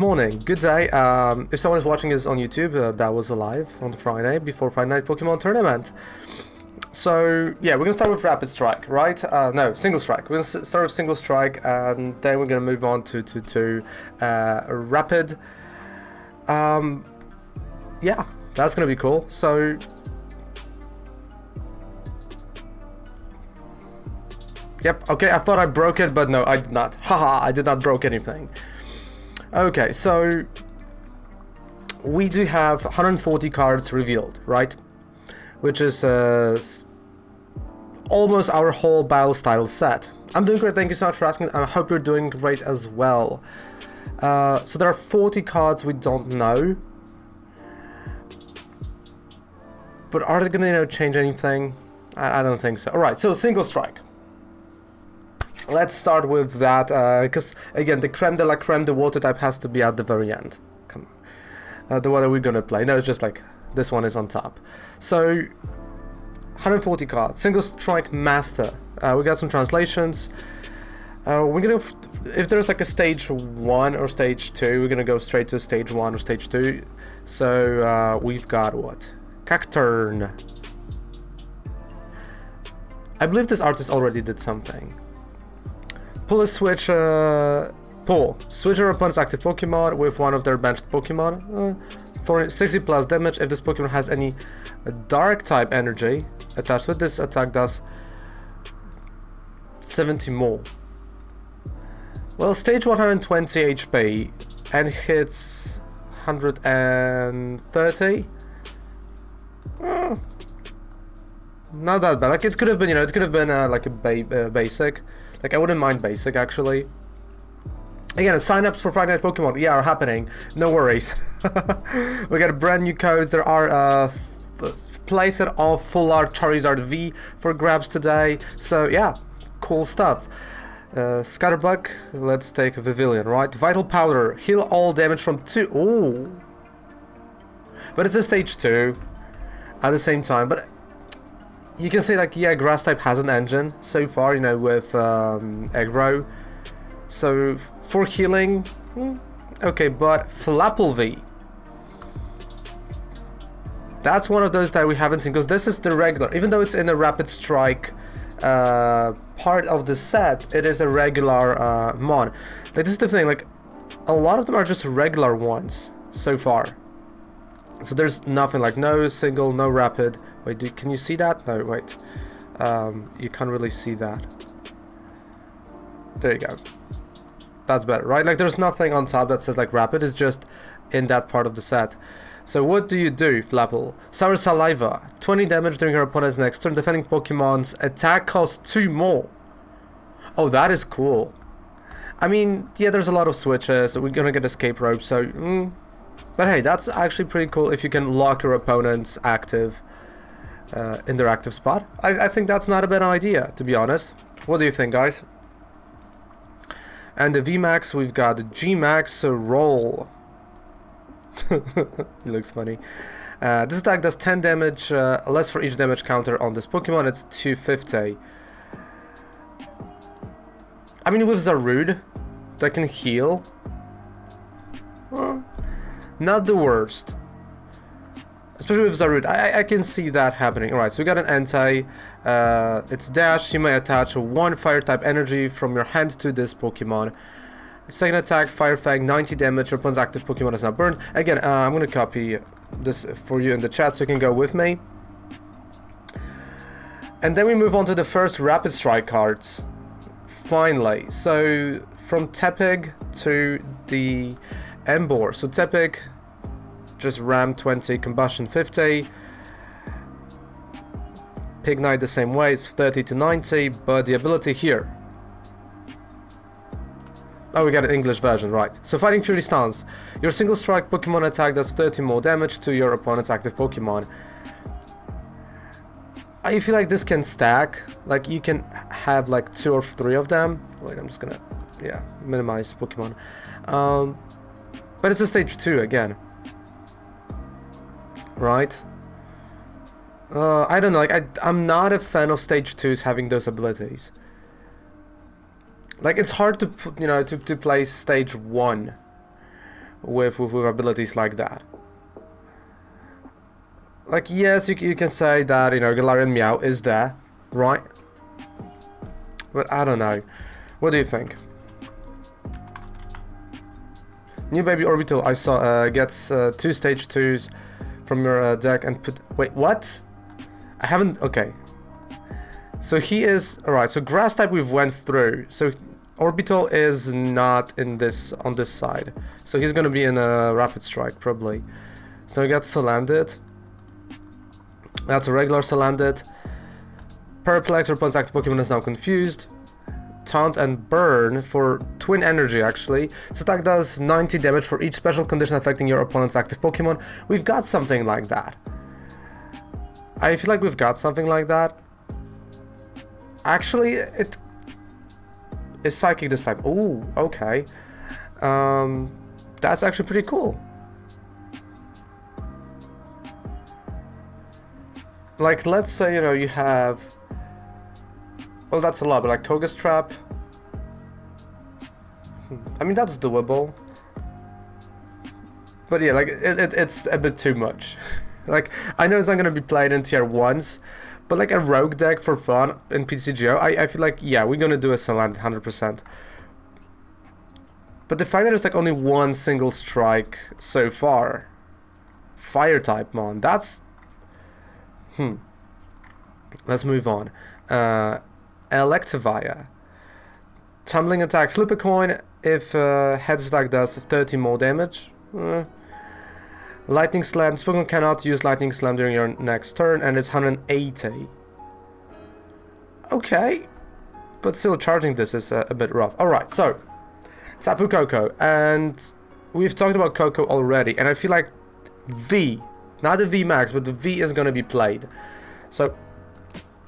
Morning, good day. If someone is watching this on YouTube, that was live on Friday before Friday Night Pokemon Tournament. So yeah, we're gonna start with Rapid Strike, right? No, Single Strike. We're gonna start with Single Strike, and then we're gonna move on to Rapid. Yeah, that's gonna be cool. So yep. Okay, I thought I broke it, but no, I did not. Haha, I did not broke anything. Okay, so we do have 140 cards revealed, right? Which is almost our whole battle style set. I'm doing great, thank you so much for asking. I hope you're doing great as well. So there are 40 cards we don't know. But are they gonna, change anything? I don't think so. Alright, so Single Strike. Let's start with that, because again, the creme de la creme, the water type has to be at the very end. Come on. The one that we're gonna play. No, it's just like, this one is on top. So, 140 cards. Single Strike Master. We got some translations. We're gonna, if there's like a stage 1 or stage 2, we're gonna go straight to stage 1 or stage 2. So, we've got what? Cacturn. I believe this artist already did something. Pull a switch, switch your opponent's active Pokemon with one of their benched Pokemon for 60 plus damage. If this Pokemon has any dark type energy attached with this attack, does 70 more. Well, stage 120 HP and hits 130. Not that bad. Like it could have been, it could have been like a basic. Like I wouldn't mind basic actually. Again, sign-ups for Friday Night Pokemon, yeah, are happening. No worries. We got brand new codes. There are playset of Full Art Charizard V for grabs today. So yeah, cool stuff. Scatterbug. Let's take a Vivillon, right? Vital Powder. Heal all damage from 2. Ooh. But it's a stage 2 at the same time. But you can say like, yeah, grass type has an engine so far, with Aggro. So for healing, okay, but Flapple V. That's one of those that we haven't seen, because this is the regular. Even though it's in the Rapid Strike part of the set, it is a regular mon. Like this is the thing, like a lot of them are just regular ones so far. So there's nothing like no single, no rapid. Wait, can you see that? No, wait. You can't really see that. There you go. That's better, right? Like there's nothing on top that says like rapid. It's just in that part of the set. So what do you do, Flapple? Sour Saliva. 20 damage during your opponent's next turn. Defending Pokemon's attack costs 2 more. Oh, that is cool. I mean, yeah, there's a lot of switches. We're gonna get Escape Rope, so... But hey, that's actually pretty cool if you can lock your opponent's active in their active spot. I think that's not a bad idea, to be honest. What do you think, guys? And the VMAX, we've got the GMAX Roll. It looks funny. This attack does 10 damage, less for each damage counter on this Pokemon. It's 250. I mean, with Zarude, that can heal. Not the worst. Especially with Zarude. I can see that happening. Alright, so we got an Entei. It's Dash. You may attach 1 Fire-type energy from your hand to this Pokemon. Second attack, Fire Fang, 90 damage. Your opponent's active Pokemon is now burned. Again, I'm going to copy this for you in the chat so you can go with me. And then we move on to the first Rapid Strike cards. Finally. So, from Tepig to the Emboar. So Tepig, just Ram 20, Combustion 50. Pignite the same way, it's 30 to 90, but the ability here. Oh, we got an English version, right. So Fighting Fury stance. Your single strike Pokemon attack does 30 more damage to your opponent's active Pokemon. I feel like this can stack. Like you can have like 2 or 3 of them. Wait, I'm just gonna, minimize Pokemon. But it's a stage 2 again. Right? I don't know, like I'm not a fan of stage 2s having those abilities. Like it's hard to, to play stage 1 with abilities like that. Like, yes, you can say that, you know, Galarian Meow is there, right? But I don't know. What do you think? New Baby Orbital, I saw, gets 2 stage 2s from your deck and put... Wait, what? I haven't... Okay. So he is... Alright, so Grass type we've went through. So Orbital is not in this... on this side. So he's gonna be in a Rapid Strike, probably. So he gets Salandit. That's a regular Salandit. Perplex, your opponent's active Pokemon is now confused. Taunt and Burn for Twin Energy, actually. This attack does 90 damage for each special condition affecting your opponent's active Pokemon. We've got something like that. I feel like we've got something like that. Actually, it is Psychic this time. Ooh, okay. That's actually pretty cool. Like, let's say, you know, you have... Well, that's a lot, but like Koga's Trap... I mean, that's doable. But yeah, like, it's a bit too much. Like, I know it's not gonna be played in tier 1s, but like a rogue deck for fun in PTCGO, I feel like, yeah, we're gonna do a Salandit 100%. But the fact that there's like only one single strike so far... Fire type mon, that's... Let's move on. Electrifier. Tumbling attack. Flip a coin if heads attack does 30 more damage. Lightning Slam. This Pokemon cannot use Lightning Slam during your next turn, and it's 180. Okay. But still charging this is a bit rough. Alright, so Tapu Koko. And we've talked about Koko already, and I feel like V, not the V Max, but the V is gonna be played. So,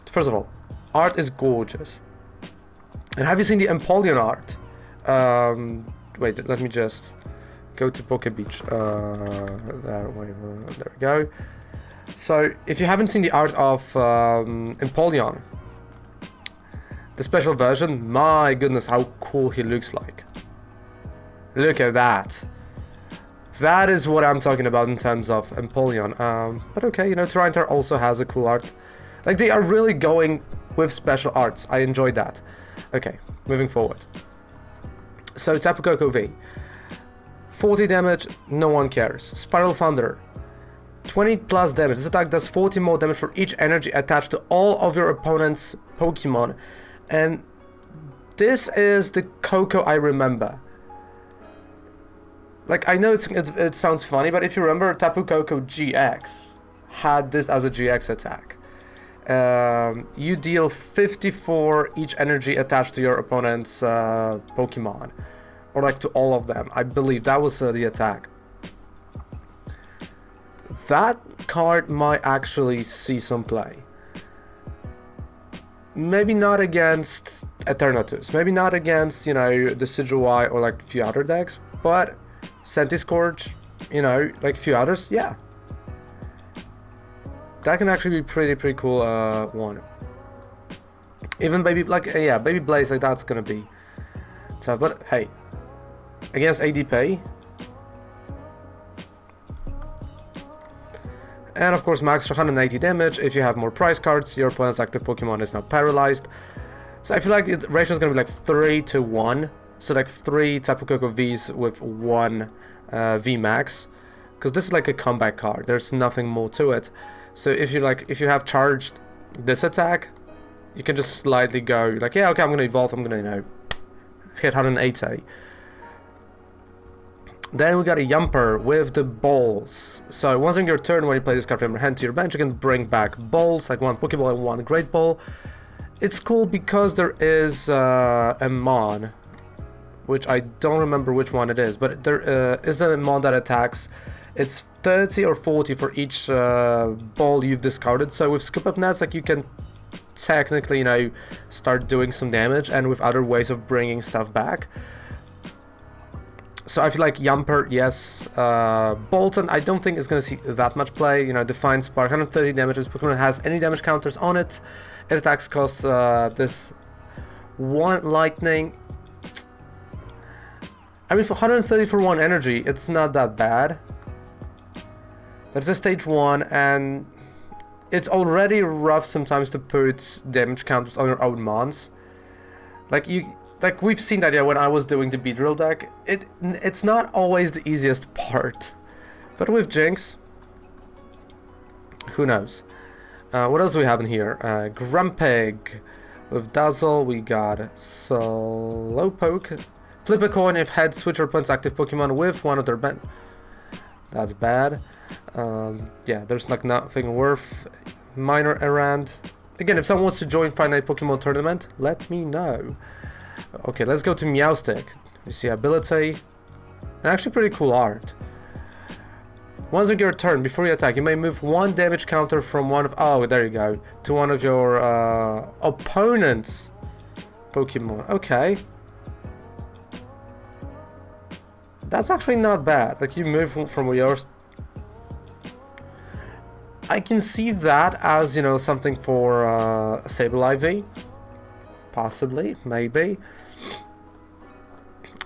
first of all, art is gorgeous. And have you seen the Empoleon art? Wait, let me just go to Poke Beach. There we go. So, if you haven't seen the art of Empoleon, the special version, my goodness, how cool he looks like. Look at that. That is what I'm talking about in terms of Empoleon. But okay, you know, Tyranitar also has a cool art. Like, they are really going with special arts. I enjoyed that. Okay, moving forward. So, Tapu Koko V. 40 damage, no one cares. Spiral Thunder. 20 plus damage. This attack does 40 more damage for each energy attached to all of your opponent's Pokemon. And this is the Koko I remember. Like, I know it sounds funny, but if you remember, Tapu Koko GX had this as a GX attack. You deal 54 each energy attached to your opponent's Pokemon. Or like to all of them. I believe that was the attack. That card might actually see some play. Maybe not against Eternatus. Maybe not against, you know, the Decidueye or like a few other decks. But Centiskorch, you know, like a few others, yeah. That can actually be pretty cool one. Even Baby, like, yeah, Baby Blaze, like, that's gonna be tough. But hey, against ADP. And of course, max 180 damage. If you have more prize cards, your opponent's active Pokemon is now paralyzed. So I feel like the ratio is gonna be like 3 to 1. So like 3 Tapu Koko Vs with 1 V Max. Because this is like a comeback card. There's nothing more to it. So if you have charged this attack, you can just slightly go like, yeah, okay, I'm gonna evolve, I'm gonna, you know, hit 180. Then we got a Yumper with the balls. So once in your turn, when you play this card from your hand to your bench, you can bring back balls, like 1 Pokeball and 1 Great Ball. It's cool because there is a Mon, which I don't remember which one it is, but there is a Mon that attacks. It's 30 or 40 for each ball you've discarded. So with Scoop Up Nets, like, you can technically, you know, start doing some damage, and with other ways of bringing stuff back. So I feel like Yumper, yes. Bolton, I don't think is going to see that much play. You know, Defiant Spark, 130 damage. This Pokemon has any damage counters on it. It attacks costs this 1 lightning. I mean, for 130 for 1 energy, it's not that bad. That's a stage 1, and it's already rough sometimes to put damage counters on your own mons. Like we've seen that, yeah, when I was doing the Beedrill deck. It's not always the easiest part. But with Jinx, who knows? What else do we have in here? Grumpig. With Dazzle, we got Slowpoke. Flip a coin if head switch or opponent's active Pokemon with one of their band. That's bad. Yeah, there's like nothing worth minor errand. Again, if someone wants to join Friday Night Pokemon Tournament, let me know. Okay, let's go to Meowstic. You see ability. And actually pretty cool art. Once on your turn, before you attack, you may move 1 damage counter from one of... Oh, there you go. To one of your opponent's Pokemon. Okay. That's actually not bad. Like, you move from yours... I can see that as, you know, something for Sableye. Possibly. Maybe.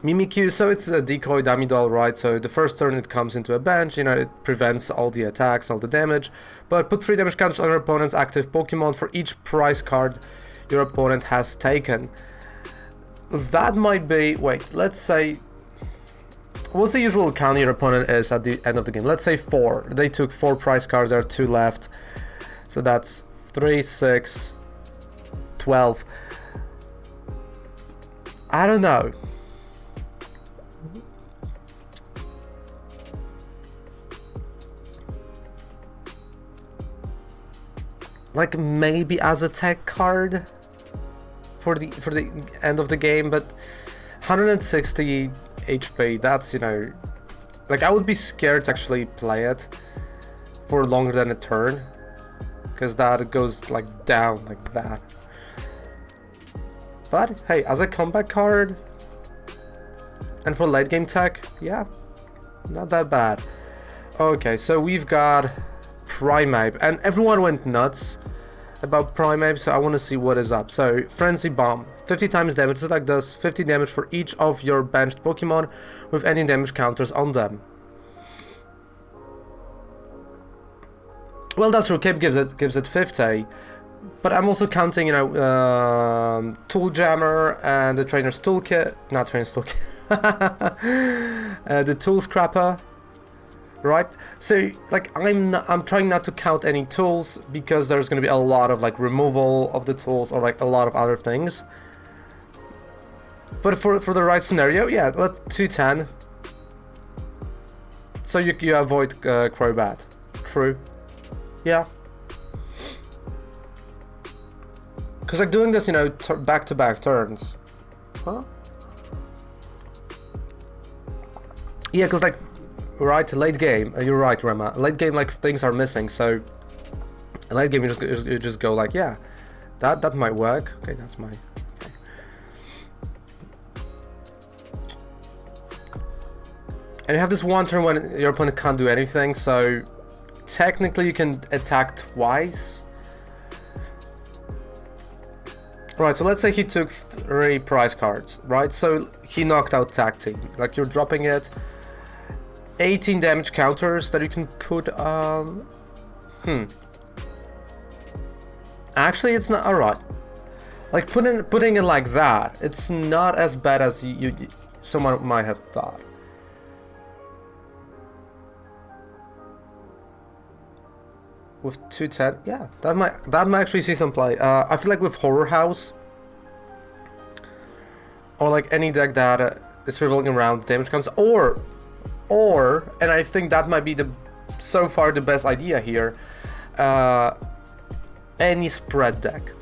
Mimikyu, so it's a Decoy Doll, right? So the first turn it comes into a bench, you know, it prevents all the attacks, all the damage. But put 3 damage counters on your opponent's active Pokemon for each prize card your opponent has taken. That might be... Wait, let's say... What's the usual count your opponent is at the end of the game? Let's say 4. They took 4 prize cards, there are 2 left. So that's 3, 6, 12. I don't know. Like maybe as a tech card for the end of the game, but 160 HP, that's, you know, like I would be scared to actually play it for longer than a turn, because that goes like down like that. But hey, as a combat card and for late game tech, yeah, not that bad. Okay, so we've got Primeape, and everyone went nuts about Primeape, so I want to see what is up. So Frenzy Bomb, 50 times damage. This attack does 50 damage for each of your benched Pokemon with any damage counters on them. Well, that's true. Cape gives it 50, but I'm also counting, you know, Tool Jammer and the Trainer's Toolkit, not Trainer's Toolkit, the Tool Scrapper. Right, so like I'm trying not to count any tools, because there's going to be a lot of like removal of the tools or like a lot of other things. But for the right scenario, yeah, let's 210. So you avoid Crobat. True. Yeah. Because like doing this, you know, back-to-back turns. Huh? Yeah, because like. Right, late game. You're right, Rema. Late game, like things are missing. So, late game, you just go like, yeah, that might work. Okay, that's my. Okay. And you have this one turn when your opponent can't do anything. So, technically, you can attack twice. Right. So let's say he took 3 prize cards. Right. So he knocked out Tag Team. Like you're dropping it. 18 damage counters that you can put Actually, it's not alright. Like putting it like that, it's not as bad as someone might have thought. With 210, yeah, that might actually see some play. I feel like with Horror House or like any deck that is revolving around damage counters, or, and I think that might be so far the best idea here, any spread deck.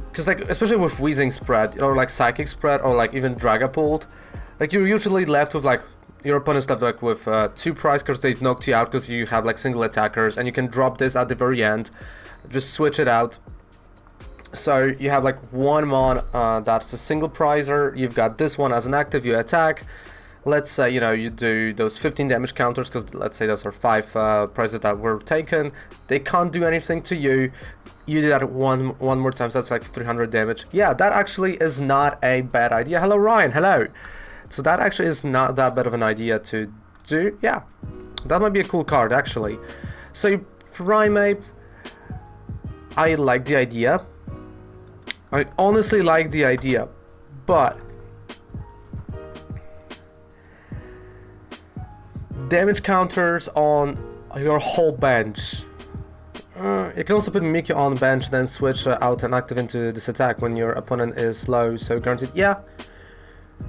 Because like, especially with Weezing spread, or like Psychic spread, or like even Dragapult, like you're usually left with like, your opponent's left like with 2 prize cards, they knocked you out because you have like single attackers, and you can drop this at the very end, just switch it out. So you have like one mon that's a single prizer, you've got this one as an active, you attack. Let's say, you know, you do those 15 damage counters, because let's say those are 5 prizes that were taken. They can't do anything to you. You do that one more time, so that's like 300 damage. Yeah, that actually is not a bad idea. Hello, Ryan. Hello. So that actually is not that bad of an idea to do. Yeah, that might be a cool card actually. So Primeape, I like the idea. I honestly like the idea, but damage counters on your whole bench. You can also put Mickey on bench, then switch out and active into this attack when your opponent is low, so guaranteed, yeah.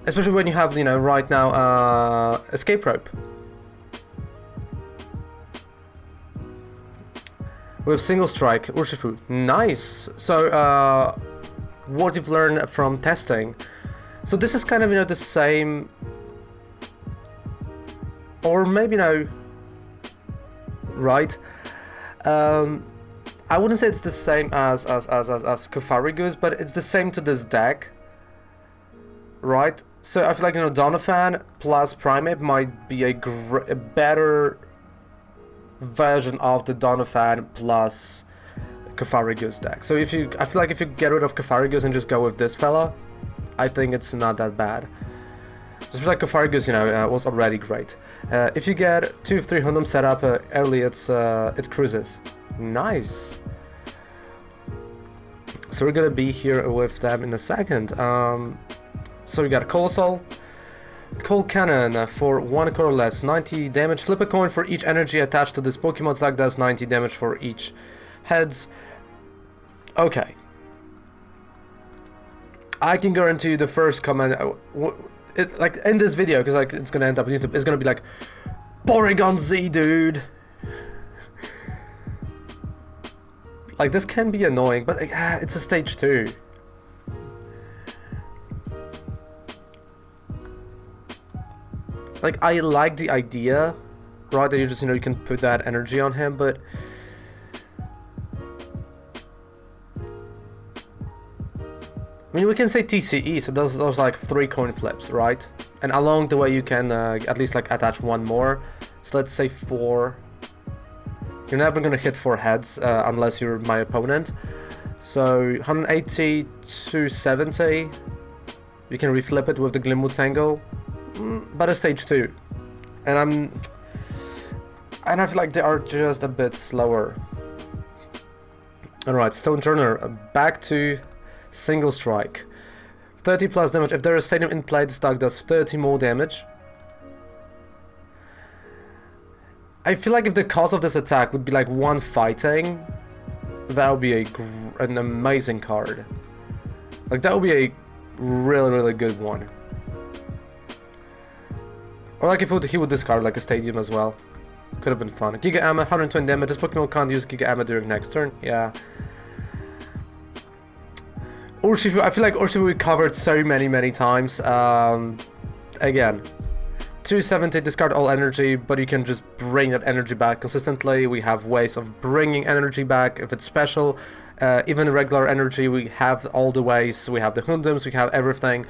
Especially when you have, you know, right now, escape rope. With single strike, Urshifu, nice! So, what you've learned from testing. So this is kind of, you know, the same, or maybe no, right? I wouldn't say it's the same as Kufarigus, but it's the same to this deck, right? So I feel like, you know, Donovan plus Primeape might be a better version of the Donovan plus Kufarigus deck. So I feel like if you get rid of Kufarigus and just go with this fella, I think it's not that bad. Just like Kufarigus, you know, was already great. If you get 2 of 3 Kundum set up early, it cruises. Nice. So we're gonna be here with them in a second. So we got Colossal, Cold Cannon for 1 core less, 90 damage. Flip a coin for each energy attached to this Pokemon sack. Does 90 damage for each heads. Okay. I can guarantee you the first comment. Like in this video, because like it's gonna end up on YouTube, it's gonna be like, Porygon Z, dude. Like this can be annoying, but like, it's a stage 2. Like I like the idea, right? That you just, you know, you can put that energy on him, but I mean, we can say TCE, so those like 3 coin flips, right? And along the way you can at least like attach 1 more. So let's say 4. You're never gonna hit 4 heads unless you're my opponent. So 180 to 70. You can reflip it with the Glimwood Tangle, but a stage 2. And I feel like they are just a bit slower. Alright, Stone Turner, back to single strike. 30 plus damage. If there is stadium in play, the stack does 30 more damage. I feel like if the cost of this attack would be like 1 fighting, that would be an amazing card. Like that would be a really good one. Or like if he would discard like a stadium as well. Could have been fun. Giga Ammo, 120 damage. This Pokemon can't use Giga Ammo during next turn. Yeah. Urshifu, I feel like Urshifu we covered so many times. Again, 270, discard all energy, but you can just bring that energy back consistently. We have ways of bringing energy back if it's special. Even regular energy, we have all the ways. We have the Kundums, we have everything.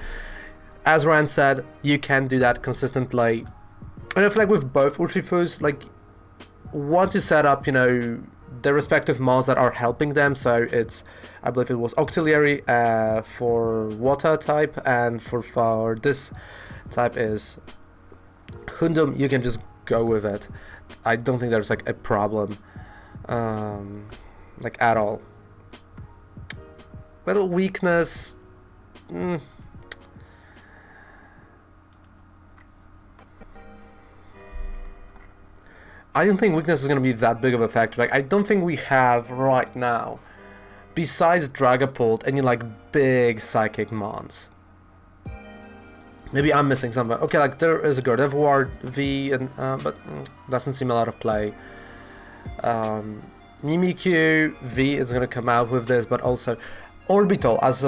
As Ryan said, you can do that consistently. And I feel like with both Urshifus, like, once you set up, you know, the respective mods that are helping them, so it's, I believe it was Auxiliary for Water type, and for this type is Kundum, you can just go with it. I don't think there's like a problem, like at all. Well, weakness, I don't think weakness is going to be that big of a factor. Like, I don't think we have right now, besides Dragapult, any like big psychic mons. Maybe I'm missing something. Okay, like there is a Gardevoir V, and but doesn't seem a lot of play. Mimikyu V is going to come out with this, but also Orbital, as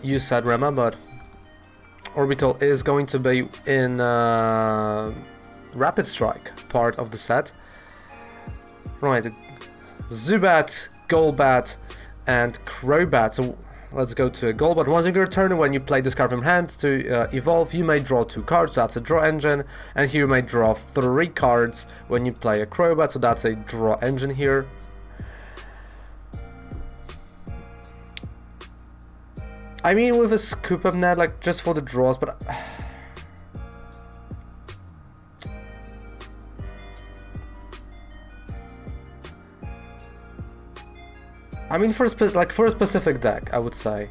you said, Rema, but Orbital is going to be in Rapid Strike part of the set. Right, Zubat, Golbat, and Crobat. So let's go to Golbat. Once in your turn, when you play this card from hand to evolve, you may draw 2 cards. That's a draw engine. And here you may draw 3 cards when you play a Crobat. So that's a draw engine here. I mean, with a Scoop Up Net, like just for the draws, but I mean, for a specific deck, I would say.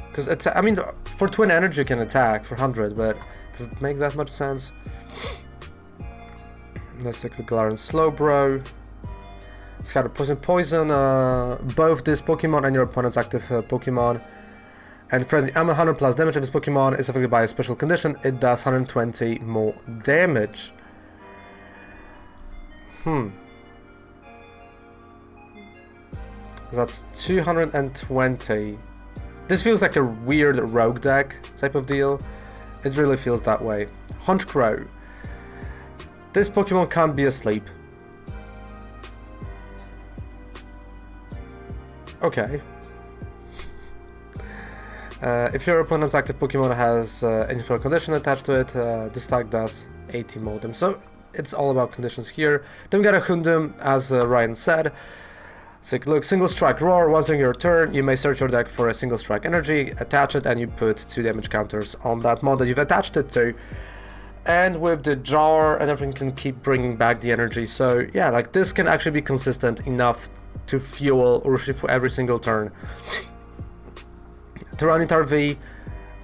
Because I mean, for Twin Energy you can attack for 100, but does it make that much sense? Let's take the Galarian Slowbro. Scatter Poison, both this Pokemon and your opponent's active Pokemon. And friendly, I'm 100 plus damage if this Pokemon is affected by a special condition. It does 120 more damage. That's 220. This feels like a weird rogue deck type of deal. It really feels that way. Honchkrow. This Pokemon can't be asleep. Okay. If your opponent's active Pokemon has any special condition attached to it, this tag does 80 more damage. So it's all about conditions here. Then we got a Kundum, as Ryan said. So look, single strike roar. Once on your turn, you may search your deck for a single strike energy, attach it, and you put 2 damage counters on that mod that you've attached it to. And with the jar and everything, can keep bringing back the energy. So yeah, like this can actually be consistent enough to fuel Urshifu for every single turn. Tyranitar V.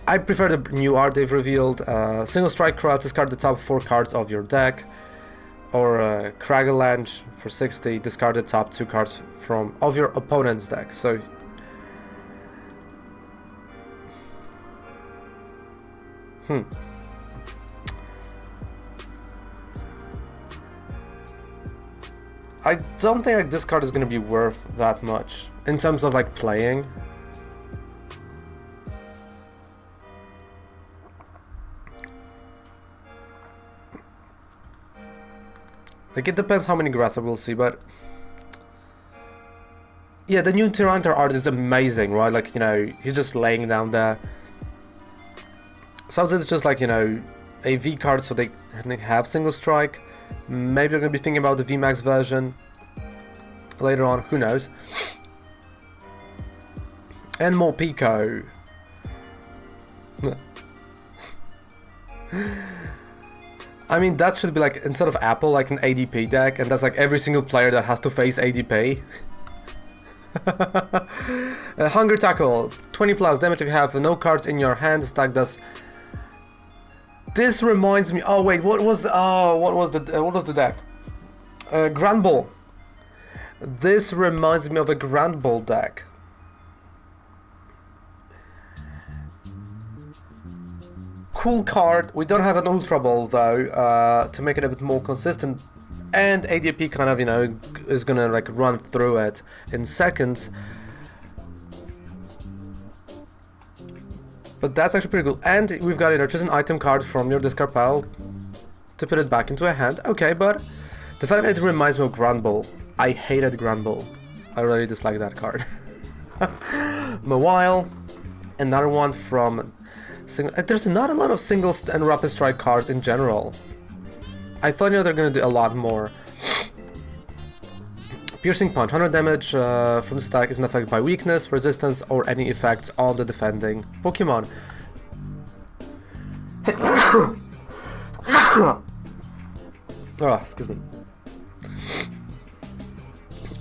I prefer the new art they've revealed. Single strike crowd, discard the top 4 cards of your deck. Or Kragelange for 60, discard the top 2 cards of your opponent's deck. So I don't think like this card is going to be worth that much in terms of like playing. Like, it depends how many grass I will see, but yeah, the new Tyranitar art is amazing, right? Like, you know, he's just laying down there. Sounds it's just like, you know, a V card so they have single strike. Maybe they're gonna be thinking about the VMAX version later on, who knows. And more Pico. I mean, that should be like, instead of Apple, like an ADP deck, and that's like every single player that has to face ADP. Hunger Tackle, 20 plus damage if you have no cards in your hand. Stack does. This reminds me. Oh wait, what was the deck? Grand Ball. This reminds me of a Grand Ball deck. Cool card. We don't have an Ultra Ball though, to make it a bit more consistent, and ADP kind of, you know, is gonna like run through it in seconds. But that's actually pretty cool. And we've got, you know, choose an item card from your discard pile to put it back into a hand. Okay, but the fact that it reminds me of Grand Ball. I hated Grand Ball. I really dislike that card. Mawile, another one from. There's not a lot of singles and rapid strike cards in general. I thought, you know, they're gonna do a lot more. Piercing Punch, 100 damage from stack, isn't affected by weakness, resistance, or any effects on the defending Pokemon. Oh, excuse me.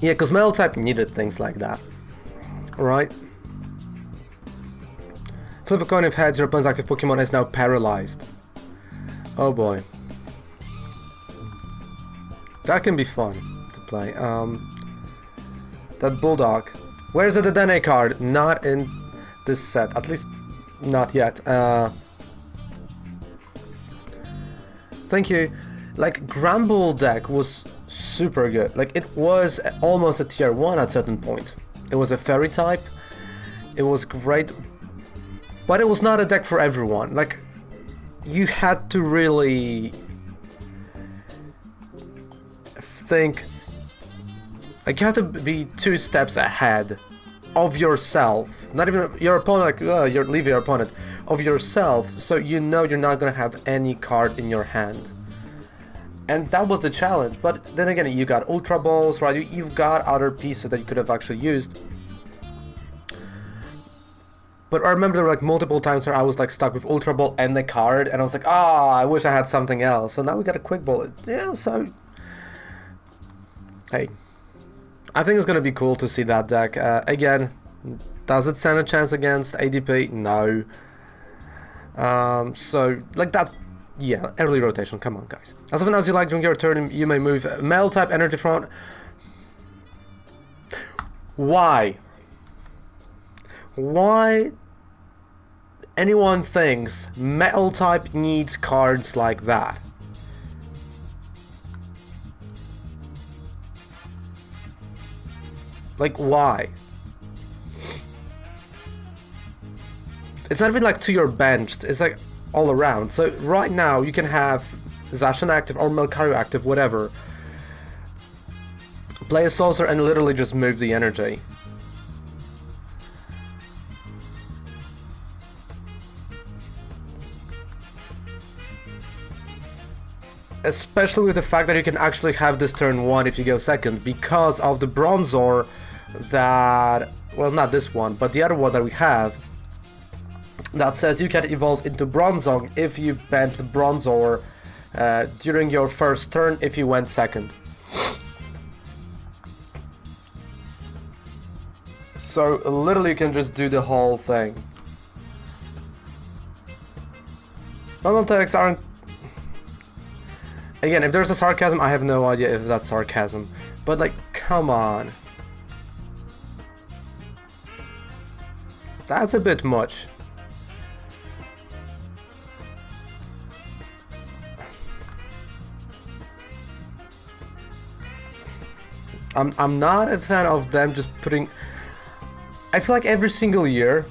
Yeah, because Metal type needed things like that. Alright. Flip a coin if heads, your opponent's active Pokemon is now paralyzed. Oh boy. That can be fun to play. That Bulldog. Where's the Dedenne card? Not in this set. At least not yet. Thank you. Like, Gramble deck was super good. Like, it was almost a tier 1 at a certain point. It was a fairy type. It was great. But it was not a deck for everyone. Like, you had to really think. Like, you have to be 2 steps ahead of yourself. Not even your opponent, like, leave your opponent. Of yourself, so you know you're not gonna have any card in your hand. And that was the challenge. But then again, you got Ultra Balls, right? You've got other pieces that you could have actually used. But I remember there were like multiple times where I was like stuck with Ultra Ball and the card, and I was like, ah, I wish I had something else. So now we got a Quick Ball. Yeah, so hey, I think it's gonna be cool to see that deck. Again, does it stand a chance against ADP? No. So, like that, yeah, early rotation, come on guys. As often as you like during your turn, you may move Metal type energy front. Why? Why anyone thinks Metal type needs cards like that? Like, why? It's not even like to your bench, it's like all around. So right now you can have Zacian active or Melkario active, whatever. Play a Saucer and literally just move the energy. Especially with the fact that you can actually have this turn 1 if you go second, because of the Bronzor that, well, not this one, but the other one that we have, that says you can evolve into Bronzong if you bench the Bronzor during your first turn if you went second. So literally you can just do the whole thing. Normal attacks aren't... Again, if there's a sarcasm, I have no idea if that's sarcasm. But like, come on. That's a bit much. I'm not a fan of them just putting... I feel like every single year,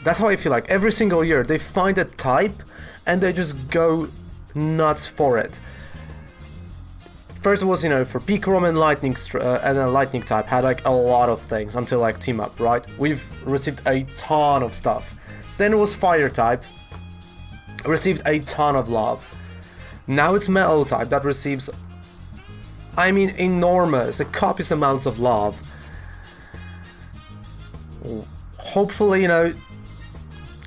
that's how I feel like, every single year they find a type and they just go nuts for it. First it was, you know, for Pikarom and Lightning and a Lightning type had like a lot of things until like Team Up, right? We've received a ton of stuff. Then it was Fire type, received a ton of love. Now it's Metal type that receives, I mean, enormous, copious amounts of love. Hopefully, you know,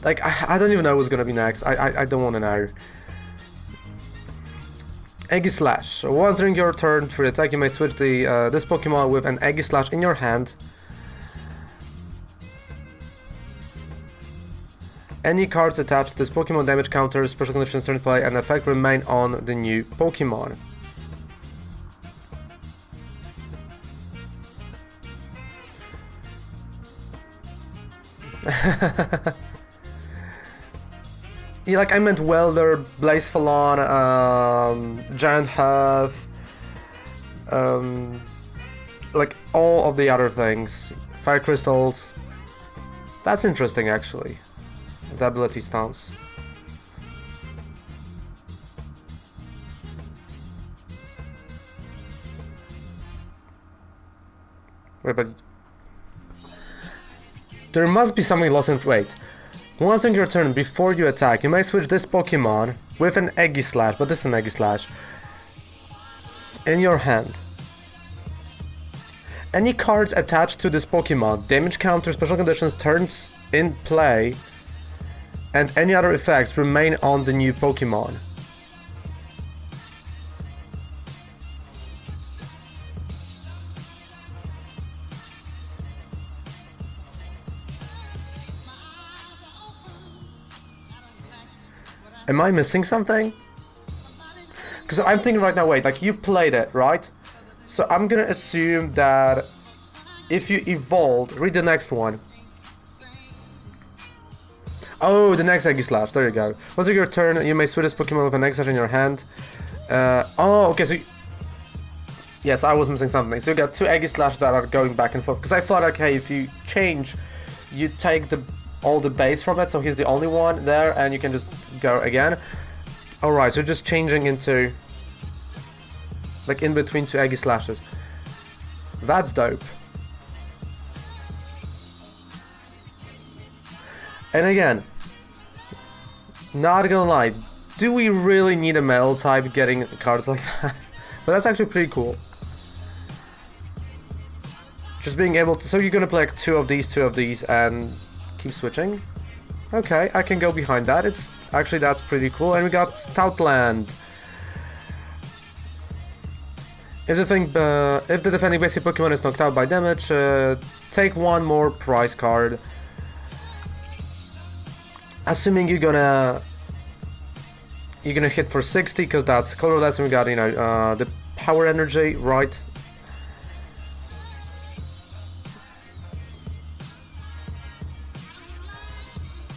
like, I don't even know what's gonna be next. I don't want to know. Eggy Slash. Once during your turn for the attack, you may switch the this Pokemon with an Eggy Slash in your hand. Any cards attached to this Pokemon damage counter, special conditions turn play, and effect remain on the new Pokemon. Yeah, like I meant Welder, Blazefalon, Giant Heath, like all of the other things. Fire Crystals. That's interesting actually. The ability stance. Wait, but there must be something lost in... Wait. Once during your turn, before you attack, you may switch this Pokemon with an Eggy Slash, but this is an Eggy Slash, in your hand. Any cards attached to this Pokemon, damage counter, special conditions, turns in play, and any other effects remain on the new Pokemon. Am I missing something? Because I'm thinking right now, wait, like you played it, right? So I'm gonna assume that if you evolved, read the next one. Oh, the next Eggy Slash, there you go. Once your turn, you may switch this Pokemon with an Eggy Slash in your hand. Oh, okay, so... Yes, I was missing something. So you got two Eggy Slash that are going back and forth. Because I thought, okay, if you change, you take all the base from it, so he's the only one there, and you can just go again. Alright, so just changing into... like in between two Eggy Slashes. That's dope. And again, not gonna lie, do we really need a Metal type getting cards like that? But that's actually pretty cool. Just being able to... So you're gonna play like two of these, and keep switching? Okay, I can go behind that. It's... Actually, that's pretty cool. And we got Stoutland. If the defending basic Pokemon is knocked out by damage, take one more prize card. Assuming you're gonna hit for 60, because that's colorless, and we got, you know, the power energy, right?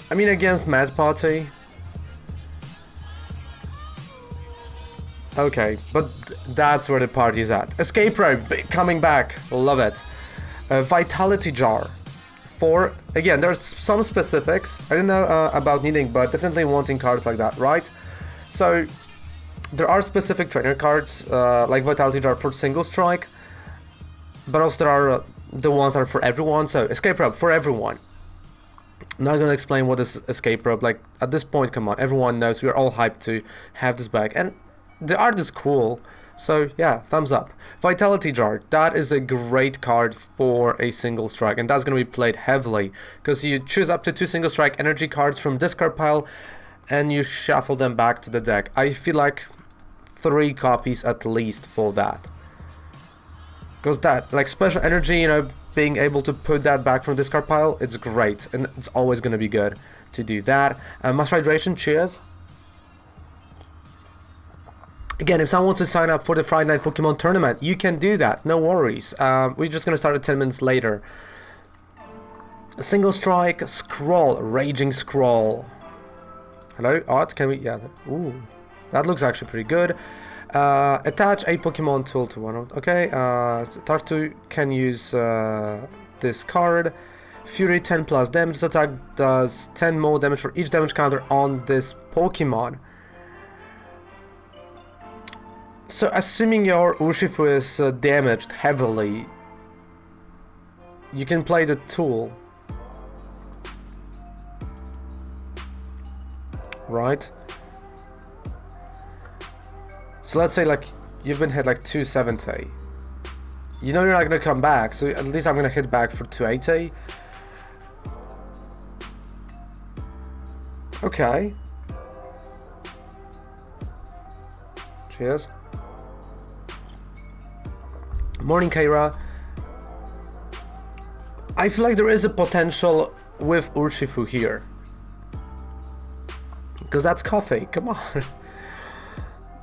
I mean, against Mad Party. Okay, but that's where the party's at. Escape Rope, coming back, love it. Vitality Jar. Again, there's some specifics. I don't know about needing, but definitely wanting cards like that, right? So, there are specific trainer cards, like Vitality Jar for single strike, but also there are the ones that are for everyone, so Escape Rope for everyone. I'm not gonna explain what is Escape Rope, like, at this point, come on, everyone knows, we're all hyped to have this back, and the art is cool, so yeah, thumbs up. Vitality Jar, that is a great card for a single strike, and that's going to be played heavily, because you choose up to 2 single strike energy cards from discard pile, and you shuffle them back to the deck. I feel like 3 copies at least for that. Because that, like special energy, you know, being able to put that back from discard pile, it's great, and it's always going to be good to do that. Mass Hydration, cheers. Again, if someone wants to sign up for the Friday Night Pokemon Tournament, you can do that, no worries. We're just gonna start at 10 minutes later. Single strike, Scroll, Raging Scroll. Hello, Art, can we, yeah, ooh, that looks actually pretty good. Attach a Pokemon tool to one of, okay, Tartu can use this card. Fury 10 plus damage, this attack does 10 more damage for each damage counter on this Pokemon. So, assuming your Urshifu is damaged heavily, you can play the tool. Right? So let's say like you've been hit like 270. You know you're not gonna come back, so at least I'm gonna hit back for 280. Okay. Cheers. Morning, Kaira. I feel like there is a potential with Urshifu here. Because that's coffee, come on.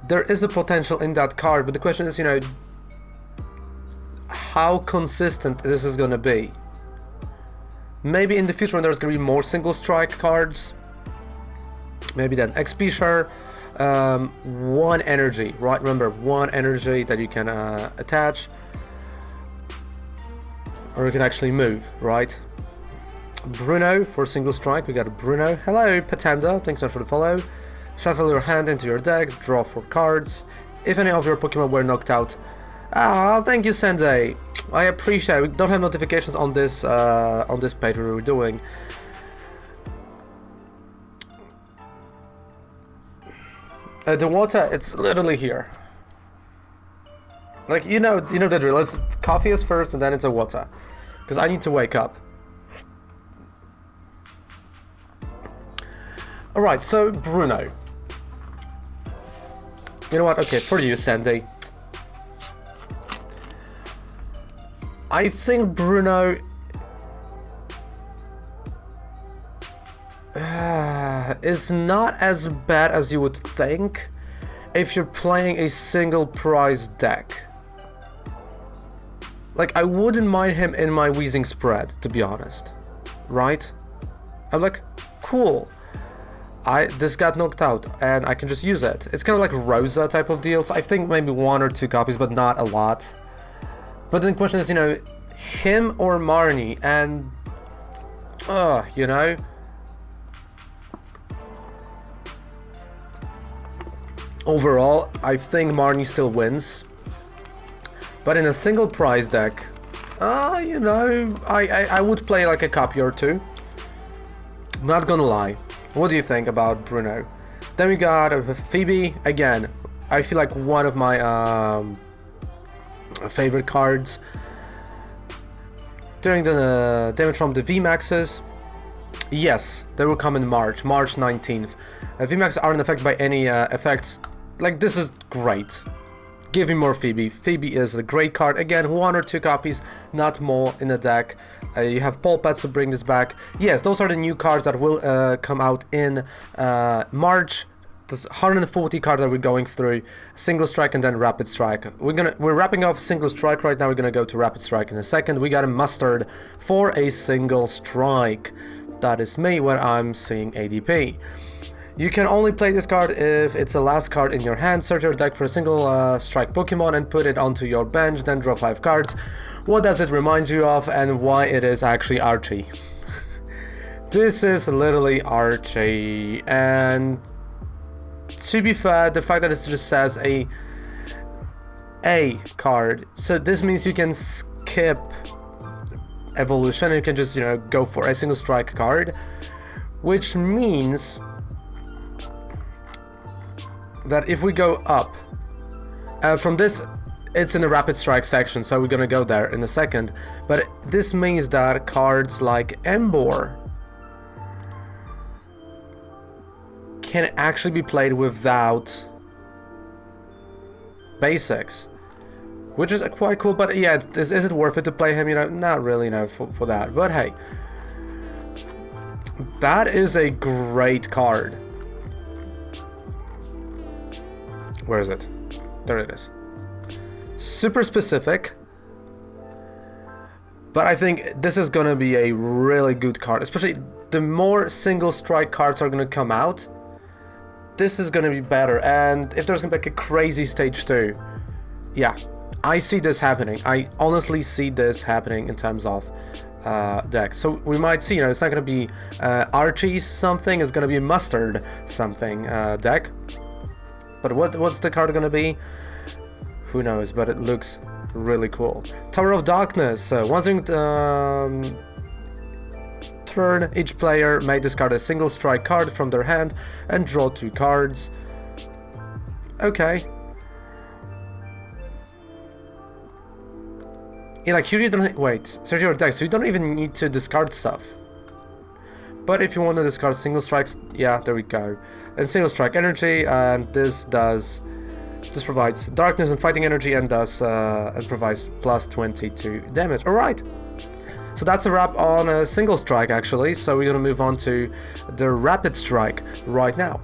There is a potential in that card, but the question is, you know, how consistent this is gonna be. Maybe in the future when there's gonna be more single strike cards, maybe then XP share, 1 energy, right? Remember, 1 energy that you can attach, or you can actually move, right? Bruno for single strike, we got a Bruno. Hello, Patanda, thanks so much for the follow. Shuffle your hand into your deck, draw 4 cards. If any of your Pokemon were knocked out, thank you, Sensei. I appreciate it. We don't have notifications on this page we were doing. The water, it's literally here. Like, you know the drill. It's coffee is first, and then it's a water, because I need to wake up. All right, so Bruno. You know what? Okay, for you, Sandy. I think Bruno is not as bad as you would think if you're playing a single prize deck. Like, I wouldn't mind him in my Weezing spread, to be honest. Right? I'm like, cool. This got knocked out, and I can just use it. It's kind of like Rosa type of deal, so I think maybe 1 or 2 copies, but not a lot. But then the question is, you know, him or Marnie, and... you know... Overall, I think Marnie still wins. But in a single prize deck, you know, I would play like a copy or 2. Not gonna lie. What do you think about Bruno? Then we got Phoebe. Again, I feel like one of my favorite cards. Doing the damage from the VMAXs. Yes, they will come in March 19th. VMAXs aren't affected by any effects. Like, this is great. give me more Phoebe. Phoebe is a great card. Again, 1 or 2 copies, not more in the deck. You have Polpets to bring this back. Yes, those are the new cards that will come out in March. There's 140 cards that we're going through. Single Strike and then Rapid Strike. We're wrapping off Single Strike right now. We're gonna go to Rapid Strike in a second. We got a Mustard for a Single Strike. That is me when I'm seeing ADP. You can only play this card if it's the last card in your hand. Search your deck for a single strike Pokemon and put it onto your bench, then draw 5 cards. What does it remind you of and why it is actually Archie? This is literally Archie, and to be fair, the fact that it just says a card, so this means you can skip evolution and you can just, you know, go for a single strike card, which means that if we go up from this, it's in the Rapid Strike section, so we're gonna go there in a second, but this means that cards like Emboar can actually be played without basics, which is quite cool. But yeah, is it worth it to play him? You know, not really, no, for that, but hey, that is a great card. Where is it? There it is. Super specific, but I think this is gonna be a really good card, especially the more single strike cards are gonna come out. This is gonna be better, and if there's gonna be like a crazy stage 2, yeah, I see this happening. I honestly see this happening in terms of deck. So we might see, you know, it's not gonna be Archie's something, it's gonna be Mustard something deck. But what's the card gonna be? Who knows, but it looks really cool. Tower of Darkness. Once during turn, each player may discard a single strike card from their hand and draw 2 cards. Okay. Yeah, like here you don't wait. Search your deck, so you don't even need to discard stuff. But if you want to discard single strikes, yeah, there we go. And single strike energy, and this provides darkness and fighting energy, and and provides plus 22 damage. All right. So that's a wrap on a single strike, actually. So we're gonna move on to the Rapid Strike right now.